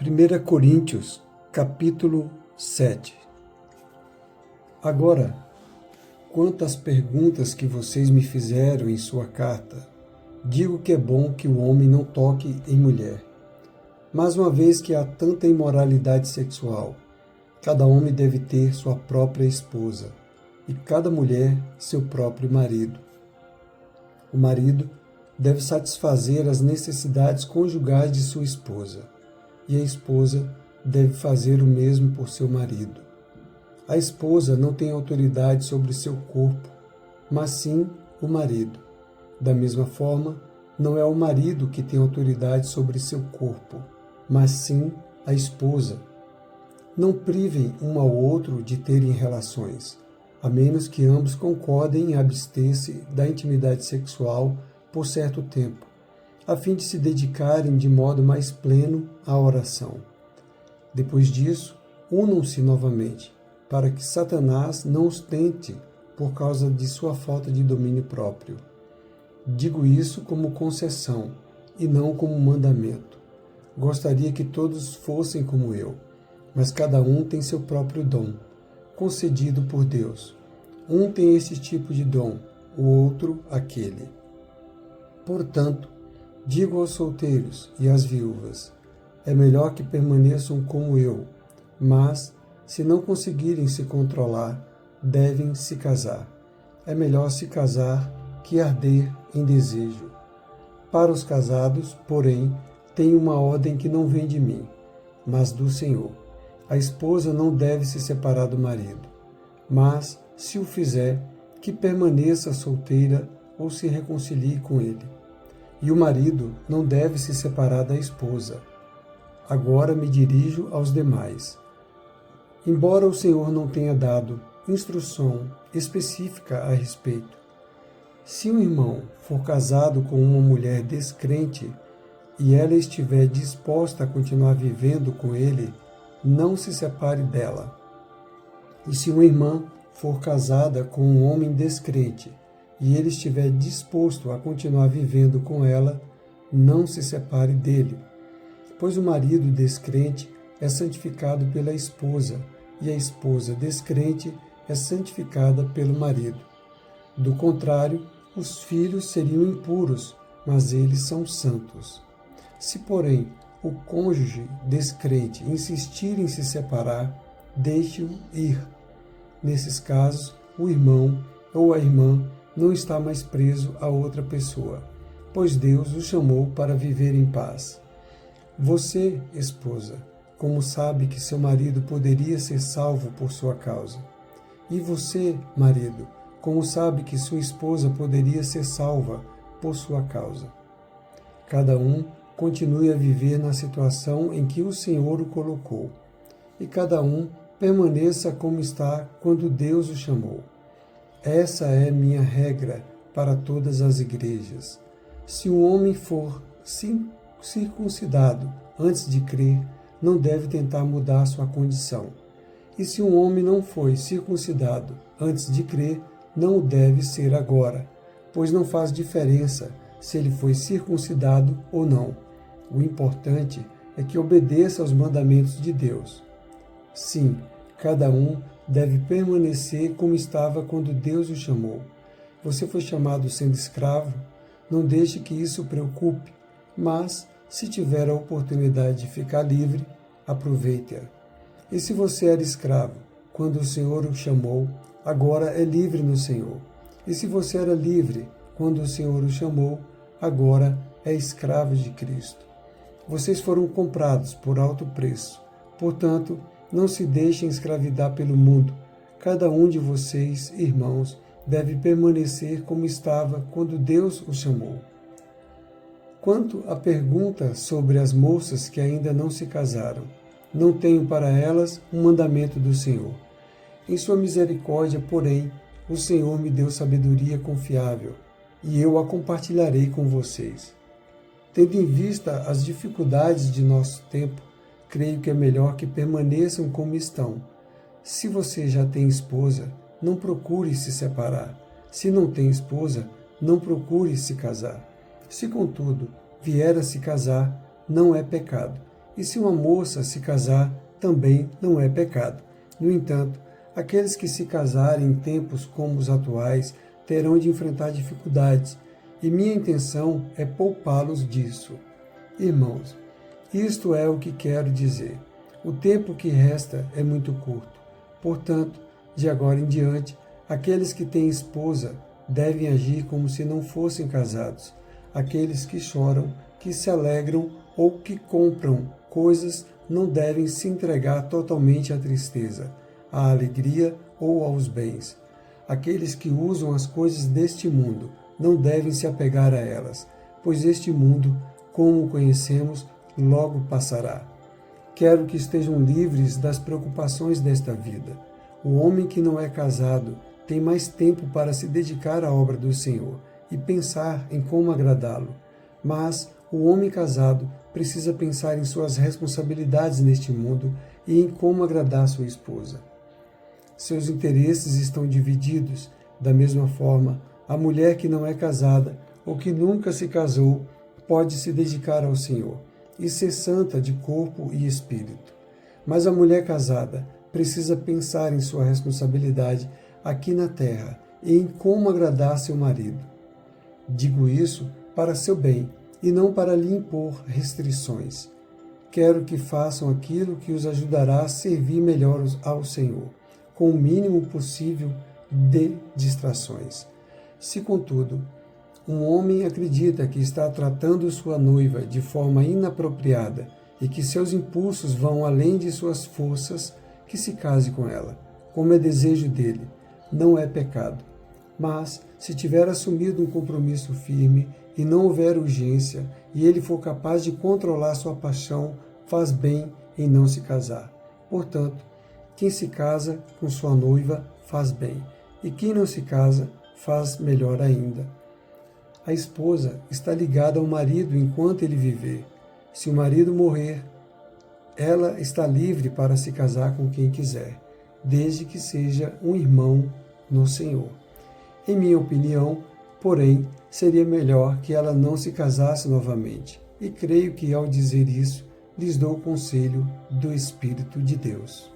1 Coríntios, capítulo 7. Agora, quanto às perguntas que vocês me fizeram em sua carta, digo que é bom que o homem não toque em mulher. Mas uma vez que há tanta imoralidade sexual, cada homem deve ter sua própria esposa, e cada mulher seu próprio marido. O marido deve satisfazer as necessidades conjugais de sua esposa, e a esposa deve fazer o mesmo por seu marido. A esposa não tem autoridade sobre seu corpo, mas sim o marido. Da mesma forma, não é o marido que tem autoridade sobre seu corpo, mas sim a esposa. Não privem um ao outro de terem relações, a menos que ambos concordem em abster-se da intimidade sexual por certo tempo, a fim de se dedicarem de modo mais pleno à oração. Depois disso, unam-se novamente, para que Satanás não os tente por causa de sua falta de domínio próprio. Digo isso como concessão, e não como mandamento. Gostaria que todos fossem como eu, mas cada um tem seu próprio dom, concedido por Deus. Um tem esse tipo de dom, o outro aquele. Portanto, digo aos solteiros e às viúvas, é melhor que permaneçam como eu, mas, se não conseguirem se controlar, devem se casar. É melhor se casar que arder em desejo. Para os casados, porém, tenho uma ordem que não vem de mim, mas do Senhor. A esposa não deve se separar do marido, mas, se o fizer, que permaneça solteira ou se reconcilie com ele. E o marido não deve se separar da esposa. Agora me dirijo aos demais. Embora o Senhor não tenha dado instrução específica a respeito, se um irmão for casado com uma mulher descrente e ela estiver disposta a continuar vivendo com ele, não se separe dela. E se uma irmã for casada com um homem descrente e ele estiver disposto a continuar vivendo com ela, não se separe dele. Pois o marido descrente é santificado pela esposa, e a esposa descrente é santificada pelo marido. Do contrário, os filhos seriam impuros, mas eles são santos. Se, porém, o cônjuge descrente insistir em se separar, deixe-o ir. Nesses casos, o irmão ou a irmã não está mais preso a outra pessoa, pois Deus o chamou para viver em paz. Você, esposa, como sabe que seu marido poderia ser salvo por sua causa? E você, marido, como sabe que sua esposa poderia ser salva por sua causa? Cada um continue a viver na situação em que o Senhor o colocou, e cada um permaneça como está quando Deus o chamou. Essa é minha regra para todas as igrejas. Se um homem for circuncidado antes de crer, não deve tentar mudar sua condição. E se um homem não foi circuncidado antes de crer, não o deve ser agora, pois não faz diferença se ele foi circuncidado ou não. O importante é que obedeça aos mandamentos de Deus. Sim, cada um deve permanecer como estava quando Deus o chamou. Você foi chamado sendo escravo? Não deixe que isso o preocupe, mas, se tiver a oportunidade de ficar livre, aproveite-a. E se você era escravo quando o Senhor o chamou, agora é livre no Senhor. E se você era livre quando o Senhor o chamou, agora é escravo de Cristo. Vocês foram comprados por alto preço. Portanto, não se deixem escravidar pelo mundo. Cada um de vocês, irmãos, deve permanecer como estava quando Deus o chamou. Quanto à pergunta sobre as moças que ainda não se casaram, não tenho para elas um mandamento do Senhor. Em sua misericórdia, porém, o Senhor me deu sabedoria confiável, e eu a compartilharei com vocês. Tendo em vista as dificuldades de nosso tempo, creio que é melhor que permaneçam como estão. Se você já tem esposa, não procure se separar. Se não tem esposa, não procure se casar. Se, contudo, vier a se casar, não é pecado. E se uma moça se casar, também não é pecado. No entanto, aqueles que se casarem em tempos como os atuais terão de enfrentar dificuldades, e minha intenção é poupá-los disso. Irmãos, isto é o que quero dizer. O tempo que resta é muito curto. Portanto, de agora em diante, aqueles que têm esposa devem agir como se não fossem casados. Aqueles que choram, que se alegram ou que compram coisas não devem se entregar totalmente à tristeza, à alegria ou aos bens. Aqueles que usam as coisas deste mundo não devem se apegar a elas, pois este mundo, como o conhecemos, logo passará. Quero que estejam livres das preocupações desta vida. O homem que não é casado tem mais tempo para se dedicar à obra do Senhor e pensar em como agradá-lo. Mas o homem casado precisa pensar em suas responsabilidades neste mundo e em como agradar sua esposa. Seus interesses estão divididos. Da mesma forma, a mulher que não é casada ou que nunca se casou pode se dedicar ao Senhor e ser santa de corpo e espírito. Mas a mulher casada precisa pensar em sua responsabilidade aqui na terra e em como agradar seu marido. Digo isso para seu bem e não para lhe impor restrições. Quero que façam aquilo que os ajudará a servir melhor ao Senhor, com o mínimo possível de distrações. Se, contudo, um homem acredita que está tratando sua noiva de forma inapropriada e que seus impulsos vão além de suas forças, que se case com ela, como é desejo dele. Não é pecado. Mas, se tiver assumido um compromisso firme e não houver urgência, e ele for capaz de controlar sua paixão, faz bem em não se casar. Portanto, quem se casa com sua noiva faz bem, e quem não se casa faz melhor ainda. A esposa está ligada ao marido enquanto ele viver. Se o marido morrer, ela está livre para se casar com quem quiser, desde que seja um irmão no Senhor. Em minha opinião, porém, seria melhor que ela não se casasse novamente, e creio que ao dizer isso, lhes dou o conselho do Espírito de Deus.